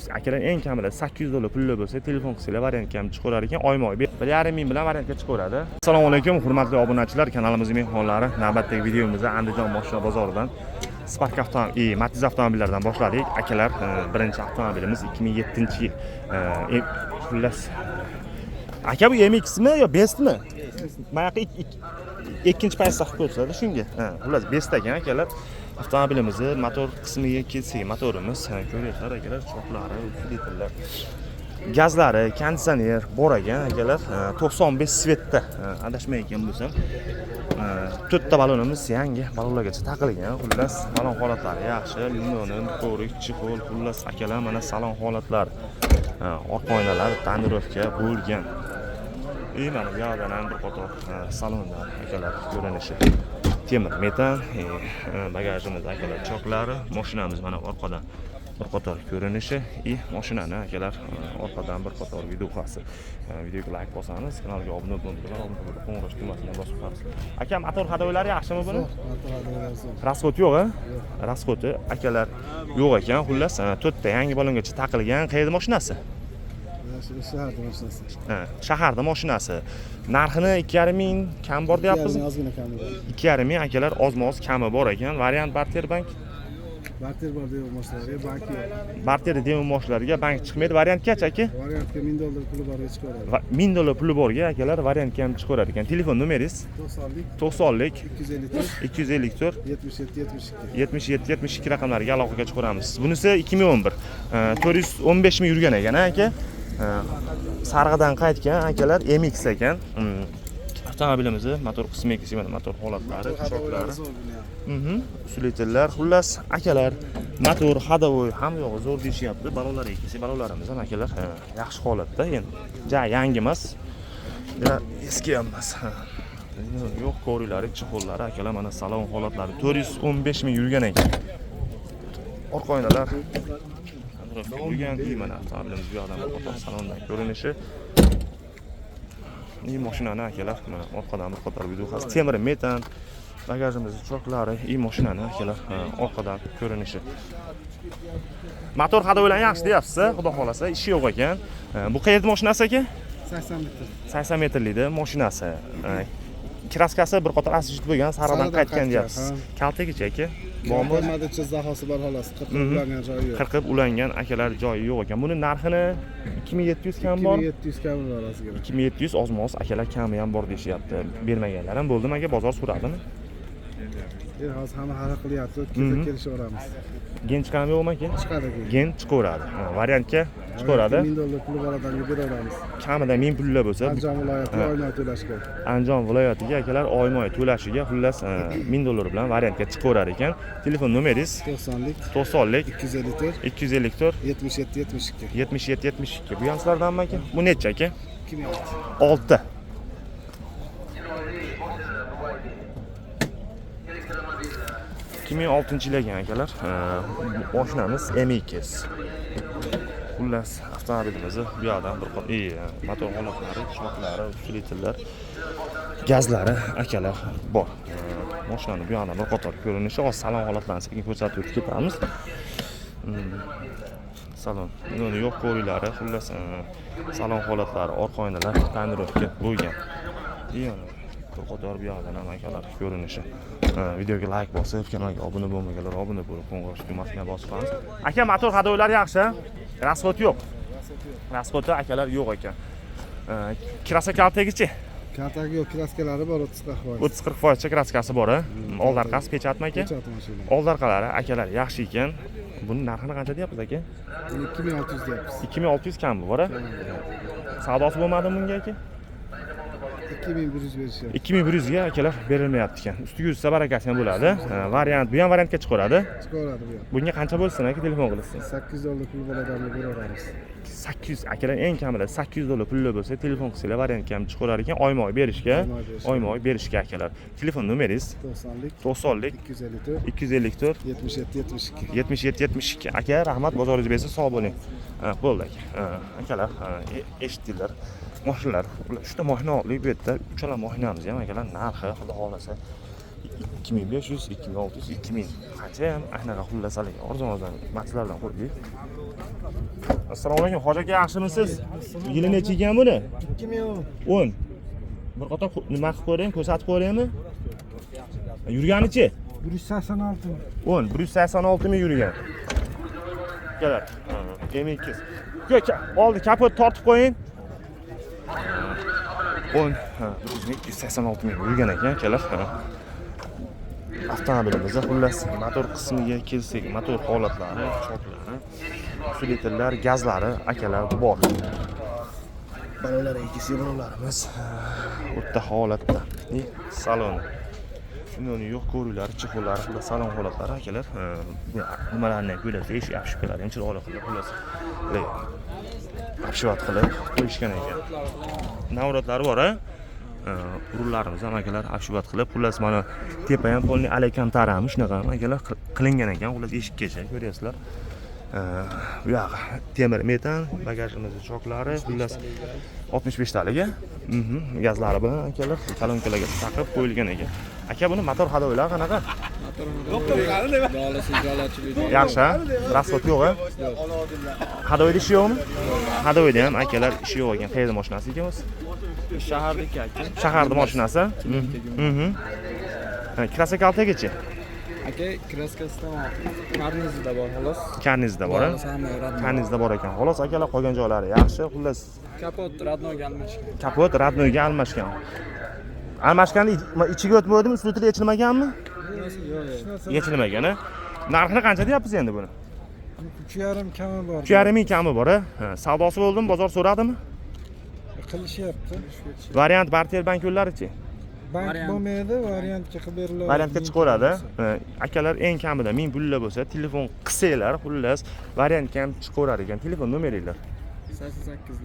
Akalar eng kamida $800 pulli bo'lsa, telefon qilsanglar variantga ham chiqarar ekan, oyma-oy 1,5 ming bilan variantga chiqaveradi. Assalomu alaykum, hurmatli obunachilar, kanalimizning mehmonlari. Navbatdagi videomizni Andijon mashina bozoridan Spark avtomobil, Matiz avtomobillaridan boshladik. Akalar, birinchi avtomobilimiz 2007-yil. Xullas. Aka bu MX mi yo Bestmi? Mana ikkinchi paytda qilib ko'rsatadi shunga. Xullas Best ekan akalar. Avtomobilimizni motor qismiga kelsak, motorimiz ko'ryapsizlar akalar, choklari, filtrlar, gazlari, konditsioner bor ekan akalar. 95 svetda adashmayotgan bo'lsam. 4 ta balonimiz yangi balonlargacha taqilgan. Xullas, balon holatlari yaxshi, limon, ko'rik, chexol, xullas akalar mana salon holatlari. Orqa oynalar tonirovka bo'lgan. Mana bu yerdan ham bir qator salonlar akalar ko'rinishi. Temir metan, bagajimiz akalar choklari, mashinamiz mana orqadan bir qator ko'rinishi, mashinani akalar orqadan bir qator videosi. Videoga like bosamiz, kanalga obuna bo'lib, qo'ng'iroq tugmasini bosib qo'yamiz. Aka, motor hadoylari yaxshimi buni? Motor hadoylari zo'r. Rasxod yo'q-a? Rasxodi akalar yo'q ekan. Xullas, 4 ta yangi balongacha taqilgan. Qayerda mashinasi? Shaharda mashinasi. Shaharda mashinasi. Narxini 2,5 ming kam bor deyapmiz. Ozgina kami bor. 2,5 ming akalar oz-moz kami bor ekan. Variant barter bank. Barter bor deb moshlarga bank yo'q. Barter deb moshlarga bank chiqmaydi. Variantgacha aka? Variantga $1000 puli borga chiqaveradi. $1000 puli borga akalar variantga ham chiqaveradi ekan. Telefon nomeringiz? 90lik 254 77 72 raqamlariga aloqaga chiqaramiz. Bunisi 2011. 415 ming yurgan ekan aka. Sarg'idan qaytgan akalar MX ekan. Avtomobilimizni motor qismiga kelsak, motor holatlari, choklari. Usulitillar, xullas akalar, motor hadovoy ham yo'q, zo'r deyishyapti. Balonlarga kelsak, balonlarimiz ham akalar yaxshi holatda. Endi yangi emas. Eski ham emas. Yo'q, ko'riklari, chexollari akalar mana salon holatlari 415 ming yurgan ekan. Orqa oynalar bo'lgan mana avtomobilimiz bu yoqdan bir qator salondan ko'rinishi. Mashinani akalar mana orqadan bir qator videosi. Temir metan, bagajimiz choklari, mashinani akalar orqadan ko'rinishi. Motor hadoylar yaxshi deyapsiz, xudo xolasa, ishi yo'q ekan. Bu qayerda mashinasi aka? 80 metr. 80 metrlikda mashinasi. Kraskasi bir qator asijit bo'lgan, sarg'idan qaytgan deyapsiz. Kaltagicha aka. Bormi? Madacha zahosi bor xolasi, qirqib ulangan joyi yo'q. Qirqib ulangan akalar joyi yo'q ekan. Buni narxini 2700 kam bor. 2700 kam bor ozgina. 2700 oz-moz akalar kami ham bor deyapti. Bermaganlar ham bo'ldimi aka, bozor so'radimi? Hozir hamma hal qilyapti, kelishaveramiz. Gen chiqadimi yo'qmi aka? Chiqadi. Gen chiqaveradi. Variantga chiqaveradi. $1000 puli bor odamga beraveramiz. Kamida 1000 pullar bo'lsa, Andijon viloyatiga oyma to'lashga. Andijon viloyatiga akalar oyma to'lashiga xullas $1000 bilan variantga chiqaverar ekan. Telefon nomeringiz 90lik 254 77 72. Bu ham sizlardanmi aka? Bu necha aka? 6. 2006 yil ekan akalar. Mashinamiz MX. Xullas avtomobilimizni bu yoqdan bir qator motor holatlari, choklari, filtrlar, gazlari akalar bor. Mashinani bu yoqdan bir qator ko'rinishi, hozir salon holatlarini sekin ko'rsatib o'tib ketamiz. Salon, buni yo'q ko'riklari, xullas salon holatlari, orqa oynalar tonirovka bo'lgan. Qator bu yoqdan ham akalar ko'rinishi. Videoga like bosib, kanalga obuna bo'lmaganlar obuna bo'lib, qo'ng'iroq tugmasini bosib qo'yamiz. Aka, motor hadoylari yaxshi? Rasxod yo'q. Rasxodi akalar yo'q ekan. Kraska kaltagichi? Kaltagi yo'q, kraskalari bor 30-40%. 30-40% kraskasi bor. Old orqasi pechatmi aka? Pechat mashina. Old orqalari akalar yaxshi ekan. Buning narxini qancha deyapsiz aka? 2600 deyapmiz. 2600 kam bor. Savdosi bo'lmadimi bunga aka? 2100 berishyapti. 2100 ga akalar berilmayapti ekan. Ustiga yursa barakasi ham bo'ladi. Variant, bu ham variantga chiqaradi. Chiqaradi bu ham. Bunga qancha bo'lsin aka, telefon qilasiz? $800 pul bo'ladimi beraveramiz. 800 akalar eng kamida $800 pulli bo'lsa, telefon qilsanglar variantga ham chiqarar ekan. Oyma-oy berishga akalar. Telefon nomeringiz 90lik 254 77 72. Aka, rahmat, bozoringiz bersin, sog' bo'ling. Bo'ldi aka. Akalar, eshitdinglar. Mashinalar, uchta mashina oldik bu yerda. Uchala mashinamiz ham akalar narxi xudo xolasa 2500, 2600, 2000. Qancha ham anaqa xullasalik arzon-arzon matlardan qo'ydik. Assalomu alaykum, hoji aka, yaxshimisiz? Yili necha ekan buni? 2010. 10. Bir qator nima qilib qo'yaymi, ko'rsatib qo'yaymi? Yurganichi? 186. 10, 186 ming yurgan. Kelar. M2. Oldi, kapot tortib qo'ying. 10, 186 ming yurgan ekan, kelar. Avtomobilimizda xullas motor qismiga kelsak, motor holatlari, choklari, filtrlar, gazlari, akalar bor. Balolar ikkisi balolarimiz o'rta holatda. Salon. Uni yo'q ko'ruvlari, chiquvlari, xullas salon holatlari akalar. Nimalarni ko'ylasa, eshik ochib keladi, ham chiroyli qilib xullas. Apshivat qilib qo'yishgan ekan. Navratlari bor-a? Rullarimiz ham akalar apshivat qilib, xullas mana tepa ham polni alakantaramis shunaqa akalar qilingan ekan, xullas eshikgacha ko'ryapsizlar. Bu yoq temir metan, bagajimizning choklari, xullas 65 taliga. Gazlari bilan akalar kolonkalarga taqib qo'yilgan ekan. Aka, buni motor hadoylar qanaqa? Yaxshi, rasvot yo'q-a? Hadoyda ishi yo'qmi? Hadoyda ham akalar ishi yo'q ekan. Qayerda mashinasi ekan o'zi? Shahardagi aka. Shaharda mashinasi? Kirasa kaltagacha? Aka, kraskasidan karnizida bor xolos. Karnizda bor. Karnizda bor ekan. Xolos akalar, qolgan joylari yaxshi, xullas. Kapot radnoga almashgan. Kapot radnoga almashgan. Almashganda ichiga o'tmaydimi, ustiga yechilmaganmi? Yo'q. Yechilmagan-a? Narxini qancha deyapsiz endi buni? 3,5 kami bor. 3,5 ming kami bor-a? Savdosi bo'ldimi, bozor so'radimi? Qilishyapti. Variant barter bank yo'llarichi? Bank bo'lmaydi, variantga qilib beriladi. Variantga chiqaveradi. Akalar eng kamida 1000 pullar bo'lsa, telefon qilsanglar, xullas variantga ham chiqaverar ekan. Telefon nomeringlar.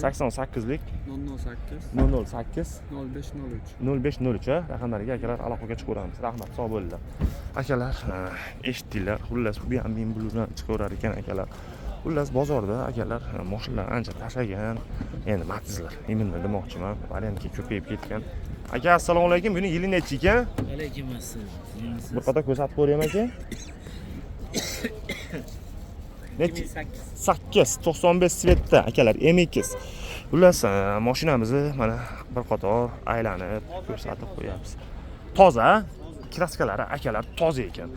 88lik 008 008 0503 0503 raqamlariga akalar aloqaga chiqaveramiz. Rahmat, sog' bo'linglar. Akalar, eshitdinglar. Xullas bu ham 1000 puldan chiqaverar ekan akalar. Xullas bozorda akalar mashinalar ancha tashagan. Endi matizlar, iminni demoqchiman. Variantga ko'payib ketgan. Aka, assalomu alaykum. Buni yili necha ekan? Alaykum assalom. Bir qator ko'rsatib qo'yaymi aka? Necha? 8 95 svetda akalar, M2. Xullas mashinamizni mana bir qator aylanib ko'rsatib qo'yamiz. Toza, kraskalari akalar toza ekan.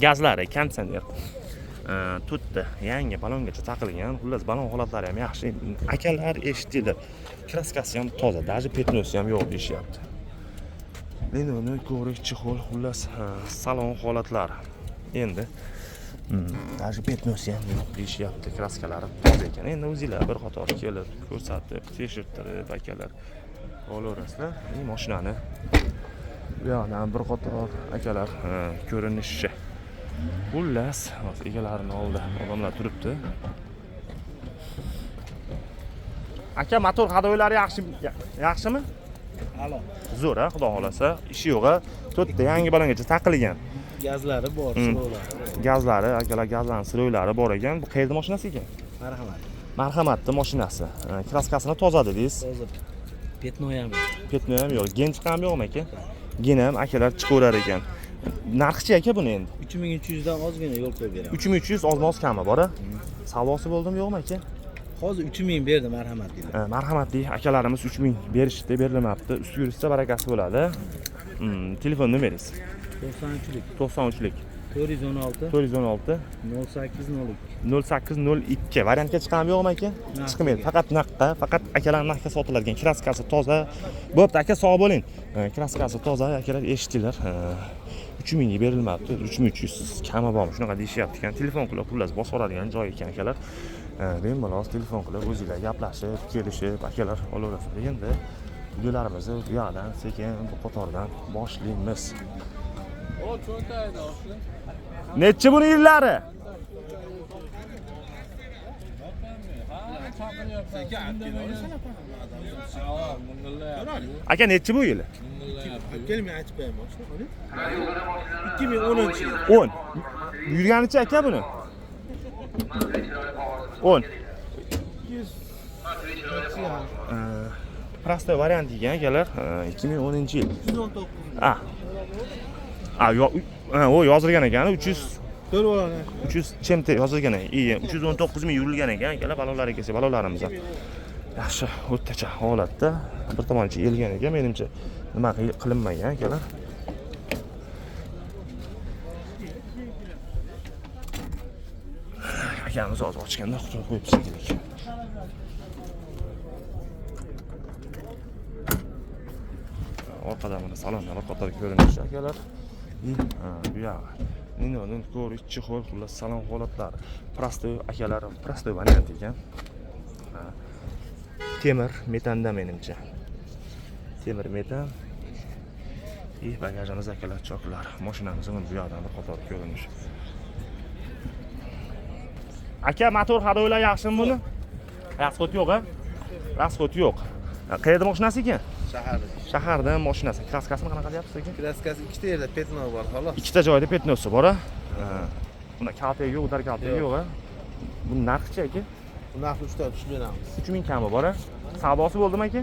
Gazlari konditsioner. Tutdi, yangi balongacha taqilgan. Xullas balon holatlari ham yaxshi. Akalar eshitdilar. Kraskasi ham toza, даже petnosi ham yo'q deyishyapti. Uni ko'rik chexol, xullas salon holatlari. Endi даже petnosi ham yo'q deyishyapti. Kraskalari toza ekan. Endi o'zingizlar bir qator kelib ko'rsatib, tekshirtirib akalar olaverasizlar. Bu mashinani bu yoqdan bir qator akalar ko'rinishi. Xullas, egalarini oldi. Odamlar turibdi. Aka, motor hadoylari yaxshimi? Alo. Zo'r, xudo xolasa, ishi yo'q-a. To'rtta yangi balongacha taqilgan. Gazlari bor, sirovlari. Gazlari, akalar gazlarning sirovlari bor ekan. Bu qayerda mashinasi ekan? Marhamat. Marhamatda mashinasi. Kraskasini toza dedingiz. Toza. Petno ham. Petno ham yo'q. Gen chiqqan yo'qmi aka? Gen ham akalar chiqaverar ekan. Narxchi aka buni endi? 3300 dan ozgina yo'l qo'yib beraman. 3300 oz-moz kami bor-a? Savdosi bo'ldimi yo'qmi aka? Hozir 3000 berdi, marhamat deydi. Marhamatli akalarimiz 3000 berishdi, berilmabdi. Usti yurishsa barakasi bo'ladi. Telefon nomeringiz? 93lik 93lik 416 416 0802 0802 variantga chiqami yo'qmi aka? Chiqmaydi. Faqat naqqa, faqat akalar naqqa sotiladigan. Kraskasi toza. Bo'pti aka, sog' bo'ling. Kraskasi toza, akalar eshitdinglar. 3000 ga berilmabdi. 3300 kami bormi? Shunaqa deyishyapti ekan. Telefon qilib pullas bosib oladigan joy ekan akalar. Bemalol telefon qilib o'zingizlar gaplashib, kelishib, akalar olaverasizlar. Endi videolarimizni bu yoqdan sekin bu qatordan boshlaymiz. Necha buni yillari? Aka, necha bu yili? Kelmay aytib qo'yaman. 2010-yil. 10. Yurganicha aka buni? 10. Prosta variant degan akalar, 2010-yil. 119. Ah. yo'q, o yozilgan ekan 300 Ko'rib olani. 300 chemte yozilgan ekan. 319 ming yurilgan ekan. Akalar balonlari kelsa balonlarimiz ham yaxshi o'rtacha holatda. Bir tomoncha elgan ekan, menimcha nima qilinmagan akalar. Akamiz hozir ochganda xudo qo'yib kerak. Orqada mana salonlar qator ko'rinishi akalar. Bu yoq. Ninoning ko'rish chexol xullas salon holatlari. Prostoy akalar, prostoy variant ekan. Temir metanda menimcha. Temir metan. Bagajimiz akalar choklar. Mashinamizning bu yoqdan bir qator ko'rinish. Aka, motor hadoylar yaxshimi buni? Rasxod yo'q-a? Rasxod yo'q. Qayerda mashinasi ekan? Shaharda mashinasi. Kraskasini qanaqa deyapsiz ekan? Kraskasi ikkita yerda petno bor, xolos. Ikkita joyda petnosi bor-a? Bunda kalta yo'q, dar kalta yo'q-a? Bu narxchi aka? Bu narxni 3 ta tushib beramiz. 3000 kami bor-a? Savdosi bo'ldimi aka?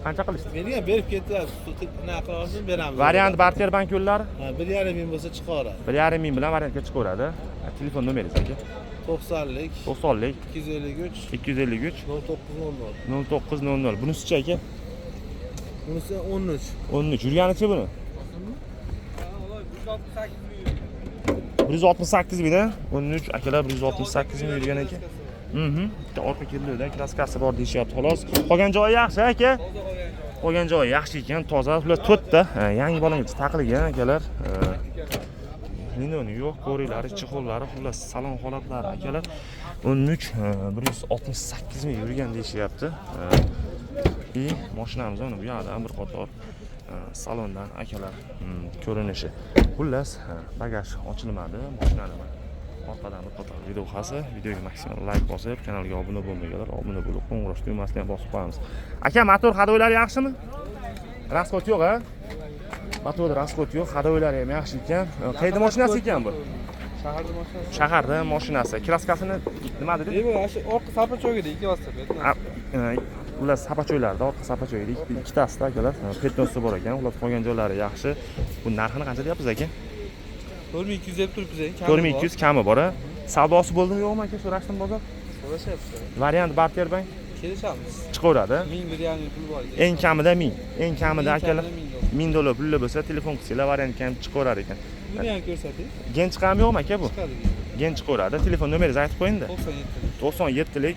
Qancha qilishdi? Menga berib ketadi, nima qilamiz beramiz. Variant barter bank yo'llari? 1,5 ming bo'lsa chiqaradi. 1,5 ming bilan variantga chiqaveradi. Telefon nomeringiz aka? 90lik 90lik 253 253 0900. 0900. Bunisi-chi aka? Bunisi 13. 13. Yurganichi buni? 168 ming, 13 akalar 168 ming yurgan ekan. Bitta orqa kirdilarda kraskasi bor deyishyapti xolos. Qolgan joyi yaxshi aka? Qolgan joyi yaxshi ekan, toza, ular to'rtta yangi balonga taqilgan akalar. Linoni yo'q, ko'riklari, chexollari, xullas salon holatlari akalar. 13 168 ming yurgan deyishyapti. Mashinamiz mana bu yoqdan bir qator salondan akalar ko'rinishi. Xullas bagaj ochilmadi, mashinani orqadan bir qator video qilsa, videoga maksimal like bosib, kanalga obuna bo'lmaganlar obuna bo'lib, qo'ng'iroq tugmasini bosib qo'yamiz. Aka, motor hadoylari yaxshimi? Rasxod yo'q-a? Motorda rasxod yo'q, hadoylari ham yaxshi ekan. Qayerda mashinasi ekan bu? Shaharda mashinasi. Shaharda mashinasi. Kraskasini nima dedi? Bu orqa sapacho'gida 2 vosita. Ular sapacho'ylarda, orqa sapacho'yida ikkitasida akalar. Petnosi bor ekan. Ular qolgan joylari yaxshi. Bu narxini qancha deyapsiz aka? 4200 deb turibsiz, kami 4200 kami bor-a? Savdosi bo'ldimi yo'qmi aka? So'rashdim bozor. So'rashyapti. Variant barter bank Kelishamiz. chiqaveradi. 1000 pul bor. Eng kamida 1000. Eng kamida akalar $1000 pul bo'lsa telefon qilsanglar variantga ham chiqaverar ekan. Buni ham ko'rsating. Gen chiqami yo'qmi aka bu? Chiqadi. Gen chiqaveradi. Telefon nomeringizni aytib qo'ying-da. 97lik 97lik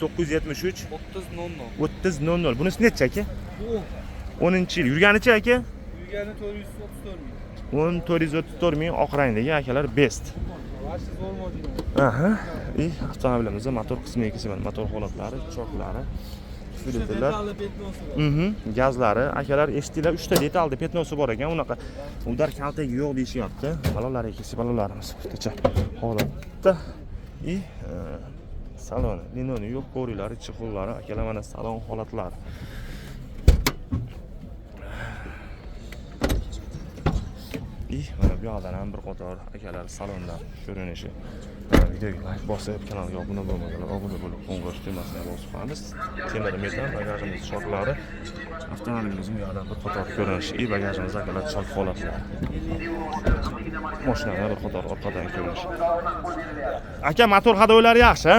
973 973 3000. 3000. Bunisi necha aka? Bu 10-yil. Yurganichi aka? yurgani 434 ming. 434 ming oq rangdagi akalar best. Varsiz zo'r model. Aha. Avtomobilimizda motor qismiga kelsa, motor holatlari, choklari, filtrlar. Gazlari, akalar eshitdinglar, 3 ta detalda petnosi bor ekan. Unaqa udar kaltagi yo'q deyishyapti. Balonlariga kelsa, balonlarimiz o'rtacha holatda. Salon, linoni yo'q, ko'riklari, chexollari, akalar mana salon holatlari. Mana bu yoqdan ham bir qator akalar salondan ko'rinishi. Videoga like bosib, kanalga obuna bo'lmaganlar obuna bo'lib, qo'ng'iroq tugmasini bosib qo'yamiz. Temir metan bagajimiz choklari. Avtomobilimizning bu yoqdan bir qator ko'rinishi, bagajimiz akalar chok holatlari. Mashinalar bir qator orqadan ko'rinishi. Aka, motor hadoylari yaxshi, ha?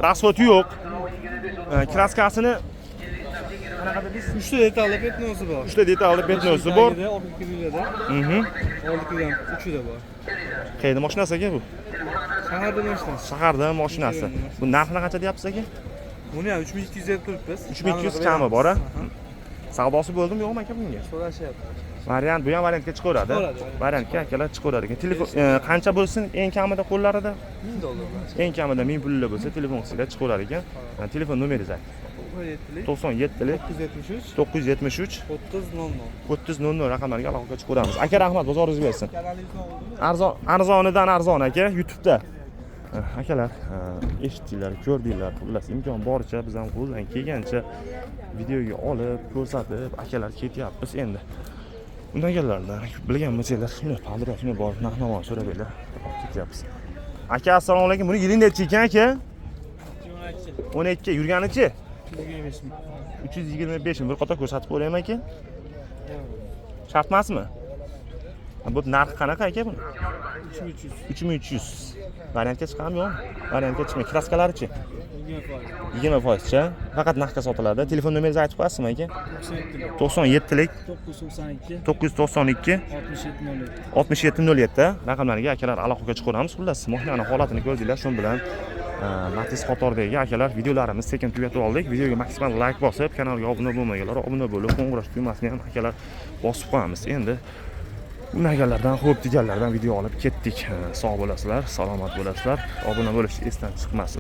Rasxod yo'q. Kraskasini qanaqa dedingiz? 3 ta detalli petnosi bor. 3 ta detalli petnosi bor. Orqa kirillada. Oldikida ham 3 da bor. Qayerda mashinasi aka bu? Shaharda mashinasi. Shaharda mashinasi. Bu narxini qancha deyapsiz aka? Buni ham 3200 deb turibmiz. 3200 kami bor-a? Savdosi bo'ldimi yo'qmi aka bunga? So'rashyapti. Variant, bu ham variantga chiqaveradi. Variantga akalar chiqaveradi ekan. Telefon qancha bo'lsin eng kamida qo'llarida? $1000. Eng kamida 1000 pullar bo'lsa telefon qilsanglar chiqaverar ekan. Telefon nomeringizni ayting. 97lik 973 973 3000. 3000 raqamlarga aloqa chiqaramiz. Aka, rahmat, bozoringiz bersin. Kanalingizni Arzonidan arzon aka, YouTube'da. Akalar, eshitdinglar, ko'rdinglar. Xullas, imkon boricha biz ham qo'ldan kelgancha videoga olib, ko'rsatib, akalar ketyapmiz endi. Undaganlardan bilgan bo'lsanglar, shuni paldiroq, shuni borib narx-navo so'rabinglar. Ketyapmiz. Aka, assalomu alaykum. Buni yili necha ekan aka? 12. Yurganichi? 325 ming. Bir qator ko'rsatib qo'yaymi aka? Shart emasmi? Bu narxi qanaqa aka buni? 3300. 3300. Variantga chiqadimi yo'qmi? Variantga chiqmay. Kraskalarichi? 20%. 20%cha. Faqat narxga sotiladi. Telefon nomeringizni aytib qo'yasizmi aka? 97. 97lik 992. 992 6707. 6707 raqamlariga akalar aloqaga chiqamiz. Xullas, mohinani holatini ko'rdinglar, shu bilan Matiz Xotordagi akalar videolarimizni sekin tugatib oldik. Videoga maksimal like bosib, kanalga obuna bo'lmaganlar obuna bo'lib, qo'ng'iroq tugmasini ham akalar bosib qo'yamiz. Endi unaganlardan, xo'p deganlardan video olib ketdik. Sog' bo'lasizlar, salomat bo'lasizlar. Obuna bo'lish esdan chiqmasin.